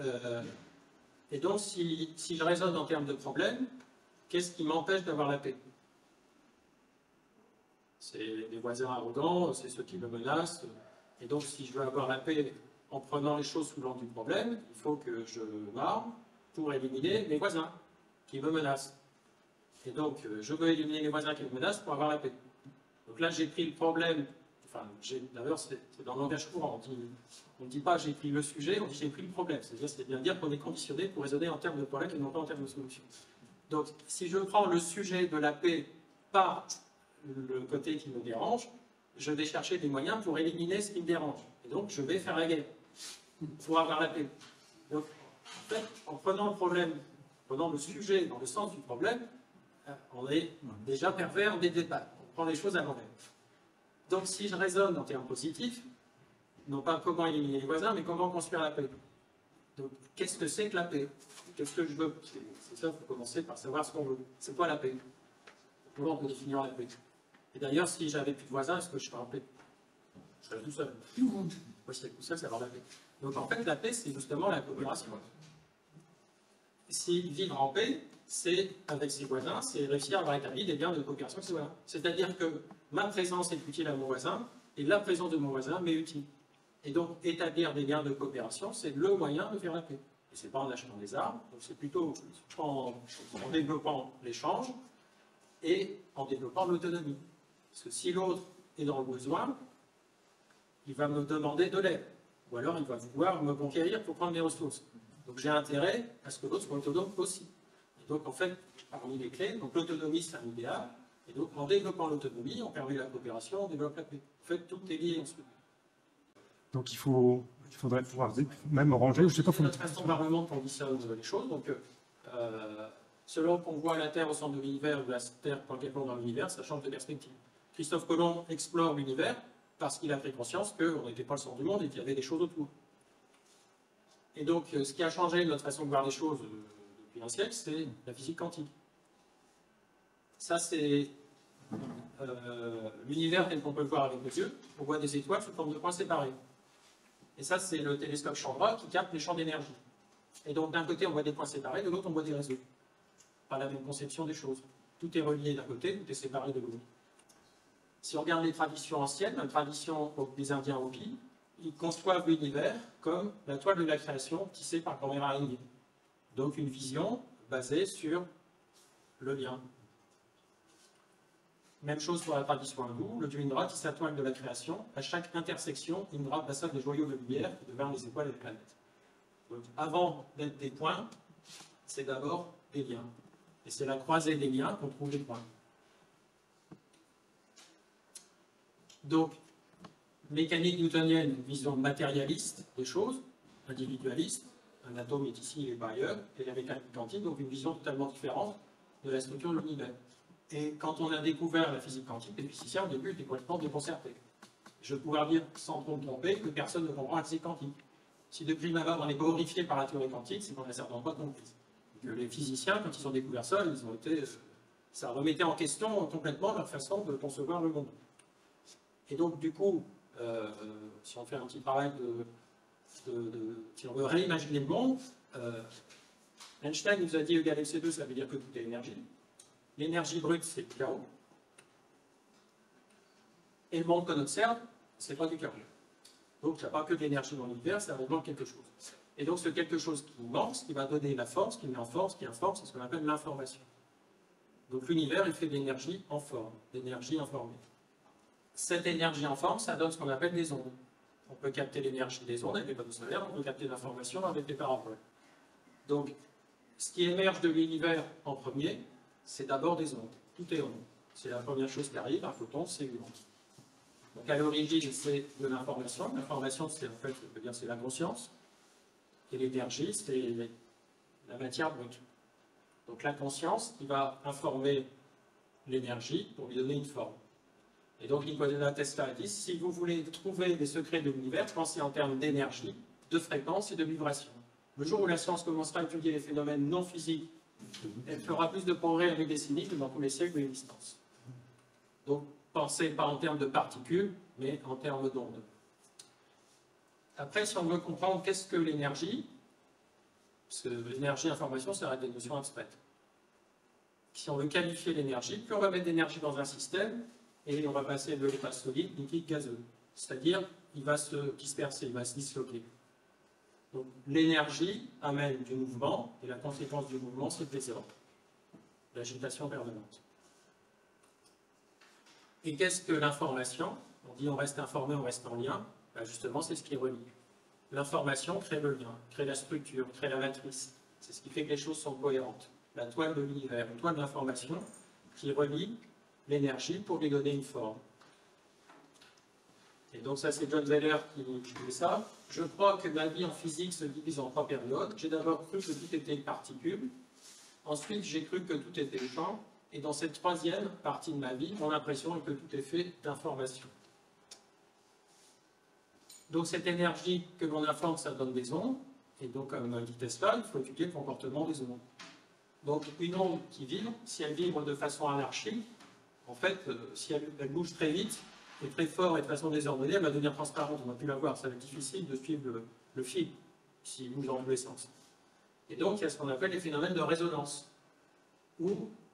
donc, si je raisonne en termes de problème, qu'est-ce qui m'empêche d'avoir la paix? C'est les voisins arrogants, c'est ceux qui me menacent. Et donc, si je veux avoir la paix en prenant les choses sous l'angle du problème, il faut que je m'arme pour éliminer mes voisins qui me menacent. Et donc, je veux éliminer les voisins qui me menacent pour avoir la paix. Donc là, j'ai pris le problème. Enfin, d'ailleurs, c'est dans le langage courant. On ne dit pas j'ai pris le sujet, on dit j'ai pris le problème. C'est bien dire qu'on est conditionné pour raisonner en termes de problème et non pas en termes de solution. Donc, si je prends le sujet de la paix par le côté qui me dérange, je vais chercher des moyens pour éliminer ce qui me dérange. Et donc, je vais faire la guerre pour avoir la paix. Donc, en fait, en prenant le problème, en prenant le sujet dans le sens du problème, on est déjà pervers dès le départ. On prend les choses à l'envers. Donc, si je raisonne en termes positifs, non pas comment éliminer les voisins, mais comment construire la paix. Donc, qu'est-ce que c'est que la paix? Qu'est-ce que je veux? C'est ça, il faut commencer par savoir ce qu'on veut. C'est quoi la paix? Comment on peut définir la paix? Et d'ailleurs, si j'avais plus de voisins, est-ce que je serais en paix? Je serais tout seul. Moi, si j'étais tout seul, c'est avoir la paix. Donc, en fait, la paix, c'est justement la coopération. Si vivre en paix, c'est avec ses voisins, c'est réussir à avoir établi des liens de coopération avec ses voisins. C'est-à-dire que ma présence est utile à mon voisin, et la présence de mon voisin m'est utile. Et donc, établir des liens de coopération, c'est le moyen de faire la paix. Et ce n'est pas en achetant des armes, donc c'est plutôt en développant l'échange et en développant l'autonomie. Parce que si l'autre est dans le besoin, il va me demander de l'aide. Ou alors il va vouloir me conquérir pour prendre mes ressources. Donc j'ai intérêt à ce que l'autre soit autonome aussi. Et donc en fait, parmi les clés, donc l'autonomie c'est un idéal. Et donc en développant l'autonomie, on permet la coopération, on développe la paix. En fait, tout est lié ensuite. Donc il faudrait pouvoir même ranger, je sais pas. Notre environnement conditionne les choses. Donc selon qu'on voit la Terre au centre de l'univers ou la Terre dans quel point dans l'univers, ça change de perspective. Christophe Colomb explore l'univers parce qu'il a pris conscience qu'on n'était pas le centre du monde et qu'il y avait des choses autour. Et donc, ce qui a changé notre façon de voir les choses depuis un siècle, c'est la physique quantique. Ça, c'est l'univers tel qu'on peut le voir avec nos yeux. On voit des étoiles sous forme de points séparés. Et ça, c'est le télescope Chandra qui capte les champs d'énergie. Et donc, d'un côté, on voit des points séparés, de l'autre, on voit des réseaux. pas la même conception des choses. Tout est relié d'un côté, tout est séparé de l'autre. Si on regarde les traditions anciennes, la tradition des Indiens Hopi, ils conçoivent l'univers comme la toile de la création tissée par grand-mère araignée. Donc une vision basée sur le lien. Même chose pour la tradition hindoue, le dieu Indra tisse sa toile de la création. À chaque intersection, Indra passa des joyaux de lumière qui devinrent les étoiles et les planètes. Donc avant d'être des points, c'est d'abord des liens. Et c'est la croisée des liens qu'on trouve les points. Donc, mécanique newtonienne, une vision matérialiste des choses, individualiste, un atome est ici, il est pas ailleurs, et la mécanique quantique, donc une vision totalement différente de la structure de l'univers. Et quand on a découvert la physique quantique, les physiciens au début étaient complètement déconcertés. Je vais pouvoir dire, sans trop me tromper, que personne ne comprend la physique quantique. Si de prime abord on n'est pas horrifié par la théorie quantique, c'est qu'on n'a certainement pas compris. Que les physiciens, quand ils ont découvert ça, ils ont été, ça remettait en question complètement leur façon de concevoir le monde. Et donc, du coup, si on fait un petit travail si on veut réimaginer le monde, Einstein nous a dit E = mc2, ça veut dire que tout est énergie. L'énergie brute, c'est le chaos. Et le monde qu'on observe, c'est pas du chaos. Donc, il n'y a pas que de l'énergie dans l'univers, ça manque quelque chose. Et donc, ce quelque chose qui manque, qui va donner la force, qui met en force, qui informe, c'est ce qu'on appelle l'information. Donc, l'univers, il fait de l'énergie en forme, d'énergie informée. Cette énergie en forme, ça donne ce qu'on appelle des ondes. On peut capter l'énergie des ondes avec les panneaux solaires, on peut capter l'information avec les paraboles. Donc, ce qui émerge de l'univers en premier, c'est d'abord des ondes. Tout est ondes. C'est la première chose qui arrive, un photon, c'est une onde. Donc, à l'origine, c'est de l'information. L'information, c'est en fait, je peux dire, c'est la conscience. Et l'énergie, c'est la matière brute. Donc, la conscience qui va informer l'énergie pour lui donner une forme. Et donc, Nikola Tesla a dit, si vous voulez trouver les secrets de l'univers, pensez en termes d'énergie, de fréquence et de vibration. Le jour où la science commencera à étudier les phénomènes non physiques, elle fera plus de progrès avec des décennies que dans tous les siècles de l'existence. Donc, pensez pas en termes de particules, mais en termes d'ondes. Après, si on veut comprendre qu'est-ce que l'énergie, parce que l'énergie, information, ça reste des notions abstraites. Si on veut qualifier l'énergie, plus on va mettre d'énergie dans un système, et on va passer de l'état solide, liquide, gazeux. C'est-à-dire, il va se disperser, il va se disloquer. Donc, l'énergie amène du mouvement, et la conséquence du mouvement, c'est le plaisir, l'agitation permanente. Et qu'est-ce que l'information? On dit on reste informé, on reste en lien. Ben justement, c'est ce qui relie. L'information crée le lien, crée la structure, crée la matrice. C'est ce qui fait que les choses sont cohérentes. La toile de l'univers, une toile d'information qui relie l'énergie pour lui donner une forme. Et donc ça, c'est John Zeller qui dit ça. Je crois que ma vie en physique se divise en 3 périodes. J'ai d'abord cru que tout était particule. Ensuite, j'ai cru que tout était champ. Et dans cette 3e partie de ma vie, mon impression est que tout est fait d'information. Donc cette énergie que l'on informe, ça donne des ondes. Et donc, comme dit Tesla, il faut étudier le comportement des ondes. Donc une onde qui vibre, si elle vibre de façon anarchique, en fait, si elle bouge très vite, et très fort et de façon désordonnée, elle va devenir transparente, on va plus la voir, ça va être difficile de suivre le fil, s'il bouge dans tous les sens. Et donc, il y a ce qu'on appelle les phénomènes de résonance, où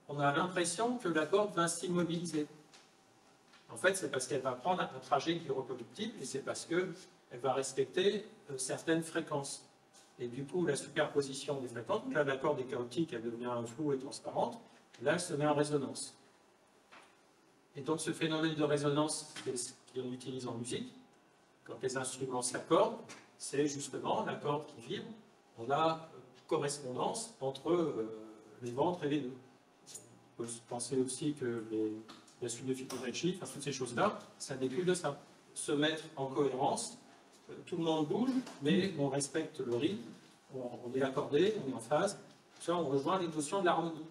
on a l'impression que la corde va s'immobiliser. En fait, c'est parce qu'elle va prendre un trajet qui est reproductible, et c'est parce qu'elle va respecter certaines fréquences. Et du coup, la superposition des fréquences, donc là, la corde est chaotique, elle devient floue et transparente, là, elle se met en résonance. Et donc ce phénomène de résonance qu'on utilise en musique, quand les instruments s'accordent, c'est justement la corde qui vibre. On a correspondance entre les ventres et les nœuds. On peut penser aussi que la suite de Fibonacci, enfin, toutes ces choses-là, ça découle de ça. Se mettre en cohérence, tout le monde bouge, mais on respecte le rythme, on est accordé, on est en phase. Ça, on rejoint les notions de l'harmonie,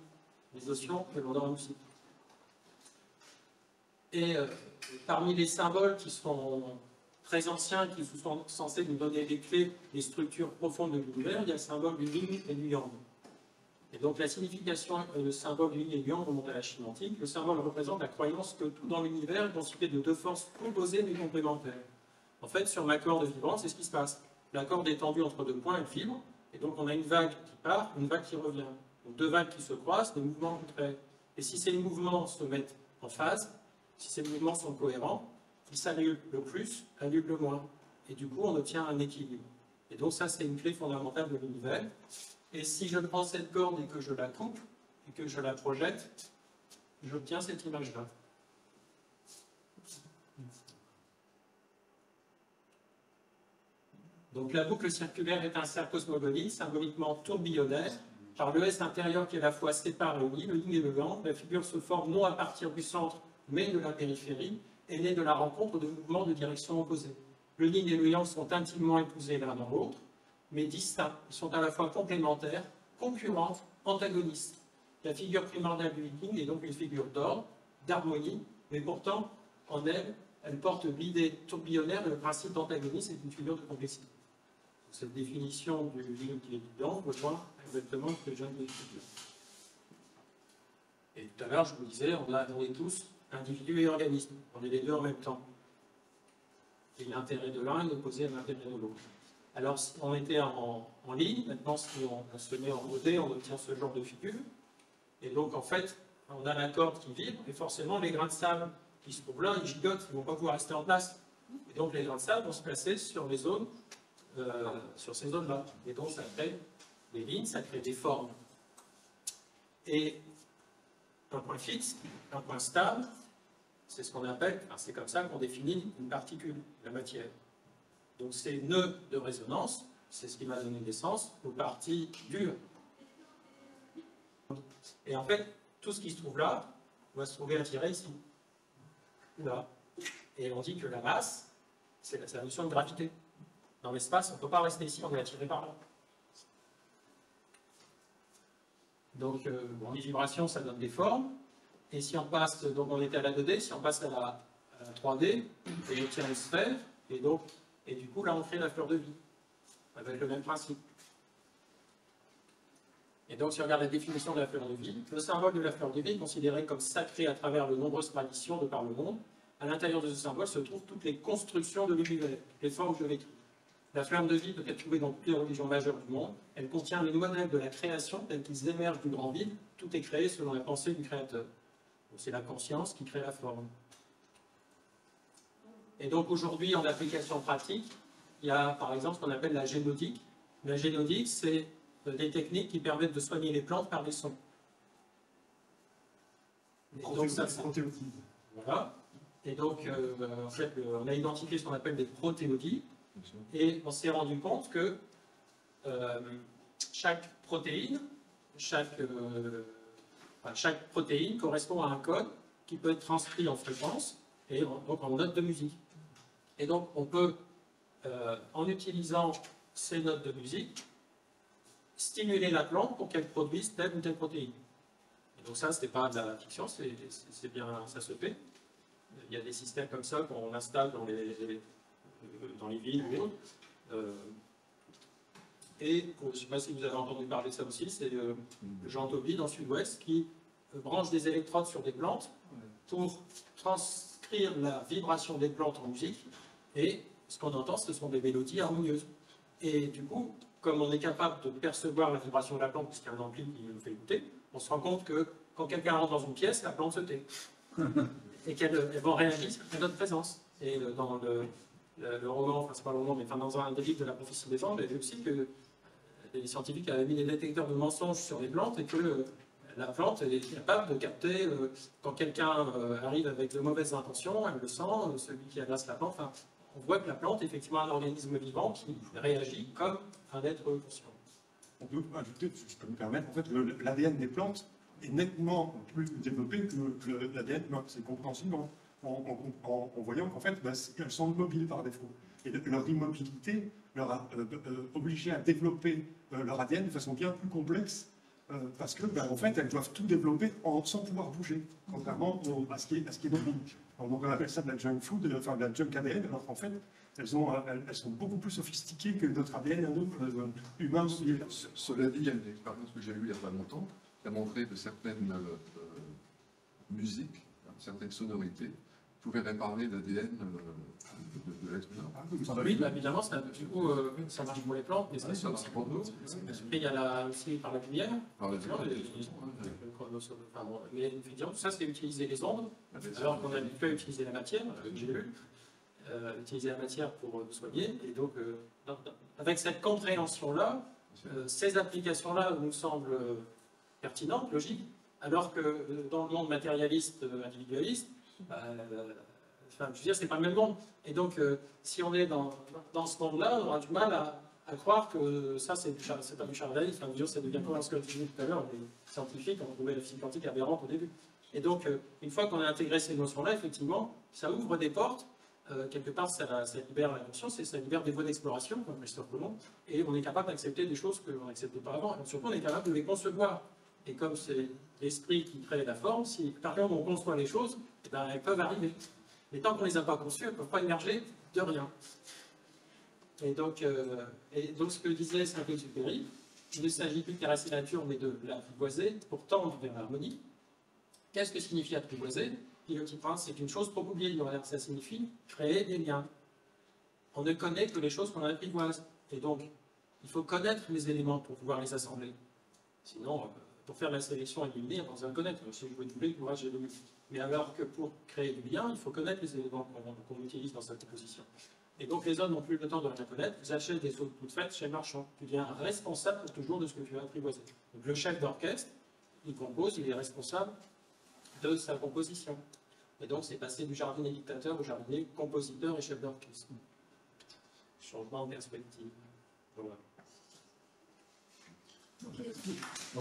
les notions que l'on a en musique. Et parmi les symboles qui sont très anciens, qui sont censés nous donner des clés, des structures profondes de l'univers, il y a le symbole du yin et du yang. Et donc la signification et le symbole du yin et du yang remonte à la Chine antique. Le symbole représente la croyance que tout dans l'univers est constitué de 2 forces opposées mais complémentaires. En fait, sur ma corde vibrante, c'est ce qui se passe. La corde est tendue entre 2 points, elle vibre, et donc on a une vague qui part, une vague qui revient. Donc, deux vagues qui se croisent, des mouvements contraires. Et si ces mouvements se mettent en phase, si ces mouvements sont cohérents, ils s'annulent le plus, annulent le moins. Et du coup, on obtient un équilibre. Et donc ça, c'est une clé fondamentale de l'univers. Et si je prends cette corde et que je la coupe, et que je la projette, j'obtiens cette image-là. Donc la boucle circulaire est un cercle cosmogonique, symboliquement tourbillonnaire, par le S intérieur qui à la fois sépare le yin et le yang. La figure se forme non à partir du centre, mais de la périphérie, et naît de la rencontre de mouvements de direction opposée. Le yin et le yang sont intimement épousés l'un dans l'autre, mais distincts. Ils sont à la fois complémentaires, concurrentes, antagonistes. La figure primordiale du yin est donc une figure d'ordre, d'harmonie, mais pourtant, en elle, elle porte l'idée tourbillonnaire et le principe d'antagonisme est une figure de complexité. Cette définition du yin qui est évidente rejoint exactement ce que je viens d'expliquer. Et tout à l'heure, je vous disais, on est tous individus et organismes. On est les deux en même temps. Et l'intérêt de l'un est opposé à l'intérêt de l'autre. Alors, si on était en ligne, maintenant, si on se met en modé, on obtient ce genre de figure. Et donc, en fait, on a la corde qui vibre, et forcément, les grains de sable qui se trouvent là, ils gigotent, ils ne vont pas pouvoir rester en place. Et donc, les grains de sable vont se placer sur les zones, sur ces zones-là. Et donc, ça crée des lignes, ça crée des formes. Et un point fixe, un point stable, c'est ce qu'on appelle, enfin, c'est comme ça qu'on définit une particule, la matière. Donc ces nœuds de résonance, c'est ce qui m'a donné naissance aux parties dures. Et en fait, tout ce qui se trouve là, va se trouver attiré ici, ou là. Et on dit que la masse, c'est la notion de gravité. Dans l'espace, on ne peut pas rester ici, on est attiré par là. Donc, les vibrations, ça donne des formes. Et si on passe, donc on était à la 2D, si on passe à la 3D, on obtient une sphère, et du coup, là, on crée la fleur de vie, avec le même principe. Et donc, si on regarde la définition de la fleur de vie, le symbole de la fleur de vie est considéré comme sacré à travers de nombreuses traditions de par le monde. À l'intérieur de ce symbole se trouvent toutes les constructions de l'univers, les formes géométriques. La fleur de vie peut être trouvée dans toutes les religions majeures du monde. Elle contient les modèles de la création tels qu'ils émergent du grand vide. Tout est créé selon la pensée du Créateur. C'est la conscience qui crée la forme. Et donc aujourd'hui, en application pratique, il y a par exemple ce qu'on appelle la génotique. La génotique, c'est des techniques qui permettent de soigner les plantes par les sons. Et donc ça, voilà. Et donc, en fait, on a identifié ce qu'on appelle des protéodies. Et on s'est rendu compte que chaque protéine correspond à un code qui peut être transcrit en fréquence et donc en notes de musique. Et donc on peut, en utilisant ces notes de musique, stimuler la plante pour qu'elle produise telle ou telle protéine. Et donc ça, ce n'est pas de la fiction, c'est bien, ça se fait. Il y a des systèmes comme ça qu'on installe dans les villes ou autres. Et je ne sais pas si vous avez entendu parler de ça aussi, c'est Jean Toby dans le Sud-Ouest qui branche des électrodes sur des plantes pour transcrire la vibration des plantes en musique. Et ce qu'on entend, ce sont des mélodies harmonieuses. Et du coup, comme on est capable de percevoir la vibration de la plante, puisqu'il y a un ampli qui nous fait écouter, on se rend compte que quand quelqu'un rentre dans une pièce, la plante se tait. Et qu'elle va réagir à notre présence. Et dans le roman, enfin c'est pas le roman, mais enfin, dans un des livres de la prophétie des anges, il y avait aussi que les scientifiques avaient mis des détecteurs de mensonges sur les plantes et que la plante est capable de capter quand quelqu'un arrive avec de mauvaises intentions, elle le sent, celui qui agace la plante. Enfin, on voit que la plante est effectivement un organisme vivant qui réagit comme un être conscient. On peut ajouter, si je peux me permettre, en fait, l'ADN des plantes est nettement plus développé que l'ADN humain. C'est compréhensible en voyant qu'en fait, elles sont mobiles par défaut. Et leur immobilité leur a obligé à développer leur ADN de façon bien plus complexe, parce que, en fait, elles doivent tout développer sans pouvoir bouger, contrairement à ce qui est mobile. Donc on appelle ça de la junk food, enfin de la junk ADN, alors qu'en fait, elles sont beaucoup plus sophistiquées que notre ADN humain. Cela dit, il y a une expérience que j'ai eue il n'y a pas longtemps qui a montré que certaines musiques, certaines sonorités pouvez réparer l'ADN de l'être humain. Oui, bah, évidemment, du coup, ça marche pour les plantes, mais ça marche aussi pour nous. Après, il y a aussi par la lumière. Alors, Mais effectivement, tout ça, c'est utiliser les ondes, alors qu'on est habitué à utiliser la matière, j'ai lu, utiliser la matière pour soigner. Et donc, avec cette compréhension-là, ces applications-là nous semblent pertinentes, logiques, alors que dans le monde matérialiste, individualiste, enfin, je veux dire, c'est pas le même monde. Et donc, si on est dans ce monde-là, on aura du mal à croire que ça, c'est pas du charlatanisme. Enfin, ça devient comme ce que tu disais tout à l'heure, les scientifiques ont trouvé la physique quantique aberrante au début. Et donc, une fois qu'on a intégré ces notions-là, effectivement, ça ouvre des portes. Quelque part, ça libère la conscience et ça libère des voies d'exploration, comme Christophe Colomb, et on est capable d'accepter des choses qu'on n'acceptait pas avant. Et surtout, on est capable de les concevoir. Et comme c'est l'esprit qui crée la forme, si par exemple on conçoit les choses, eh ben, elles peuvent arriver. Mais tant qu'on ne les a pas conçues, elles ne peuvent pas émerger de rien. Et donc ce que disait Saint-Exupéry, il ne s'agit plus de caresser la nature, mais de l'apprivoiser pour tendre vers l'harmonie. Qu'est-ce que signifie apprivoiser? Le petit prince, c'est une chose trop oubliée. Ça signifie créer des liens. On ne connaît que les choses qu'on apprivoise. Et donc, il faut connaître les éléments pour pouvoir les assembler. Sinon, pour faire la sélection éliminée, on a besoin de connaître. Si je veux tous les courage, j'ai le but. Mais alors que pour créer du lien, il faut connaître les éléments qu'on utilise dans cette composition. Et donc, les hommes n'ont plus le temps de rien connaître. Ils achètent des choses toutes faites chez le marchand. Tu deviens responsable pour toujours de ce que tu as apprivoisé. Donc, le chef d'orchestre, il compose, il est responsable de sa composition. Et donc, c'est passé du jardinier dictateur au jardinier compositeur et chef d'orchestre. Changement de perspective. Voilà. Bon.